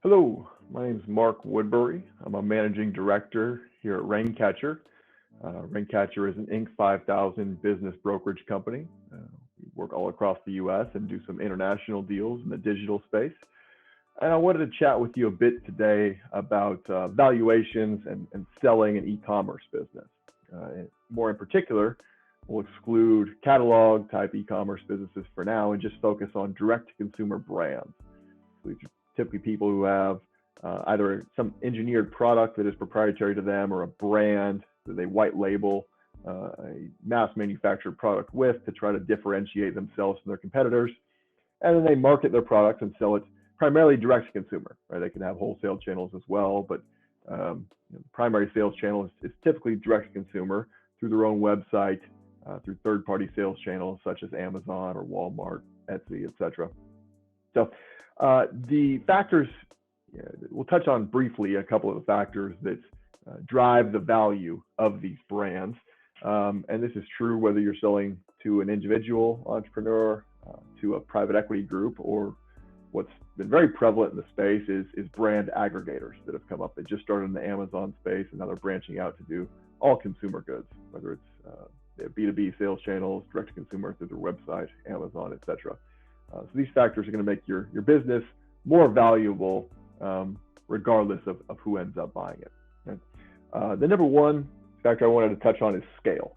Hello, my name is Mark Woodbury. I'm a managing director here at Raincatcher. Raincatcher is an Inc. 5000 business brokerage company. We work all across the U.S. and do some international deals in the digital space. And I wanted to chat with you a bit today about valuations and selling an e-commerce business. More in particular, we'll exclude catalog type e-commerce businesses for now and just focus on direct-to-consumer brands. So these are typically people who have either some engineered product that is proprietary to them or a brand that they white label a mass manufactured product with to try to differentiate themselves from their competitors. And then they market their product and sell it primarily direct to consumer, right? They can have wholesale channels as well, but the primary sales channel is typically direct to consumer through their own website, through third-party sales channels such as Amazon or Walmart, Etsy, etc. So the factors, we'll touch on briefly a couple of the factors that drive the value of these brands. And this is true whether you're selling to an individual entrepreneur, to a private equity group, or what's been very prevalent in the space is brand aggregators that have come up. They just started in the Amazon space and now they're branching out to do all consumer goods, whether it's B2B sales channels, direct to consumer through their website, Amazon, etc. So these factors are going to make your business more valuable regardless of who ends up buying it. Right? The number one factor I wanted to touch on is scale.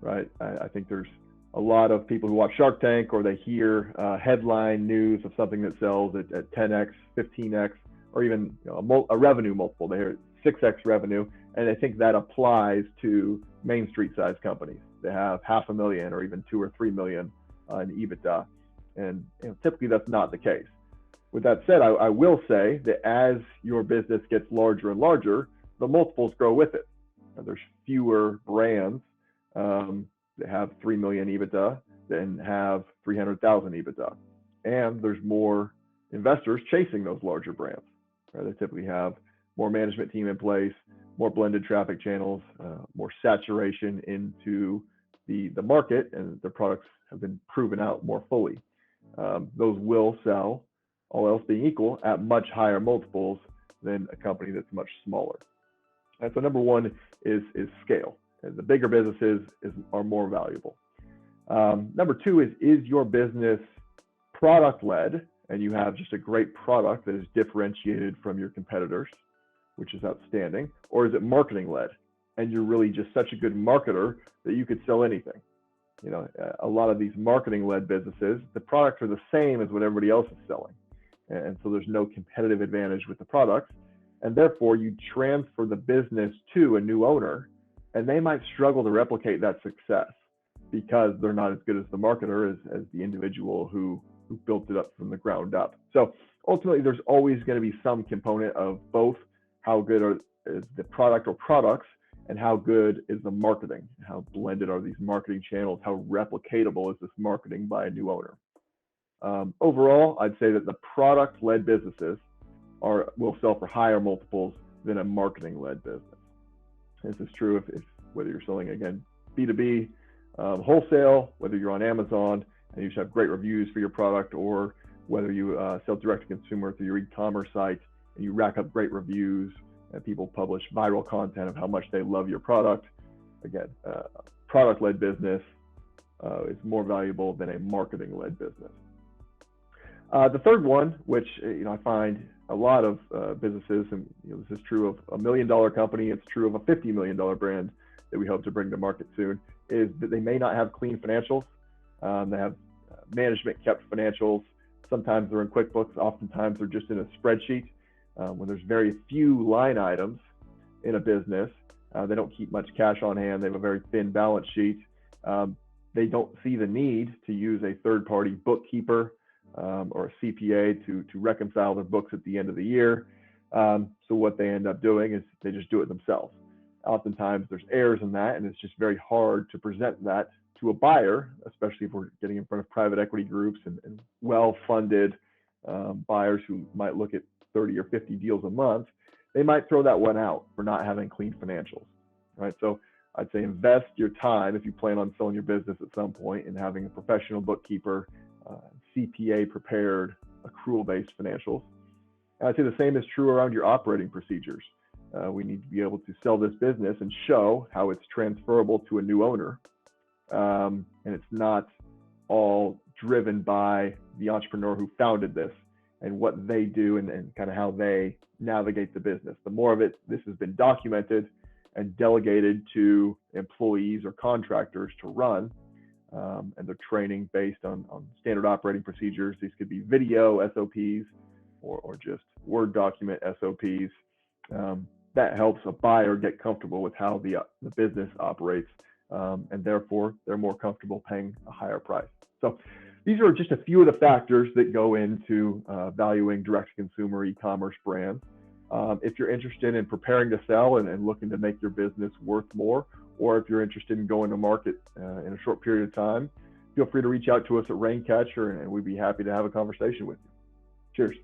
Right? I think there's a lot of people who watch Shark Tank or they hear headline news of something that sells at 10x, 15x, or even a revenue multiple. They hear 6x revenue, and they think that applies to Main Street size companies. They have $500,000 or even 2 or 3 million in EBITDA. And typically that's not the case. With that said, I will say that as your business gets larger and larger, the multiples grow with it. There's fewer brands that have 3 million EBITDA than have 300,000 EBITDA. And there's more investors chasing those larger brands. Right? They typically have more management team in place, more blended traffic channels, more saturation into the market, and their products have been proven out more fully. Those will sell, all else being equal, at much higher multiples than a company that's much smaller. And so number one is scale. And the bigger businesses are more valuable. Number two is your business product-led, and you have just a great product that is differentiated from your competitors, which is outstanding, or is it marketing-led, and you're really just such a good marketer that you could sell anything? A lot of these marketing-led businesses, the products are the same as what everybody else is selling. And so there's no competitive advantage with the products. And therefore, you transfer the business to a new owner, and they might struggle to replicate that success because they're not as good as the marketer as the individual who built it up from the ground up. So ultimately, there's always going to be some component of both how good is the product or products and how good is the marketing, how blended are these marketing channels, how replicatable is this marketing by a new owner. Overall, I'd say that the product-led businesses will sell for higher multiples than a marketing-led business. This is true if whether you're selling, again, B2B, wholesale, whether you're on Amazon and you should have great reviews for your product, or whether you sell direct-to-consumer through your e-commerce site and you rack up great reviews and people publish viral content of how much they love your product. Again, product-led business is more valuable than a marketing-led business. The third one, which I find a lot of businesses, and this is true of $1 million company, it's true of a $50 million brand that we hope to bring to market soon, is that they may not have clean financials. They have management kept financials. Sometimes they're in QuickBooks, oftentimes they're just in a spreadsheet. When there's very few line items in a business, they don't keep much cash on hand. They have a very thin balance sheet. They don't see the need to use a third-party bookkeeper or a CPA to reconcile their books at the end of the year. So what they end up doing is they just do it themselves. Oftentimes there's errors in that, and it's just very hard to present that to a buyer, especially if we're getting in front of private equity groups and well-funded buyers who might look at 30 or 50 deals a month. They might throw that one out for not having clean financials, right? So I'd say invest your time if you plan on selling your business at some point in having a professional bookkeeper, CPA prepared, accrual-based financials. And I'd say the same is true around your operating procedures. We need to be able to sell this business and show how it's transferable to a new owner. And it's not all driven by the entrepreneur who founded this and what they do and kind of how they navigate the business. The more of it, this has been documented and delegated to employees or contractors to run, and they're training based on standard operating procedures. These could be video SOPs or just Word document SOPs. That helps a buyer get comfortable with how the business operates, and therefore they're more comfortable paying a higher price. So these are just a few of the factors that go into valuing direct-to-consumer e-commerce brands. If you're interested in preparing to sell and looking to make your business worth more, or if you're interested in going to market in a short period of time, feel free to reach out to us at Raincatcher, and we'd be happy to have a conversation with you. Cheers.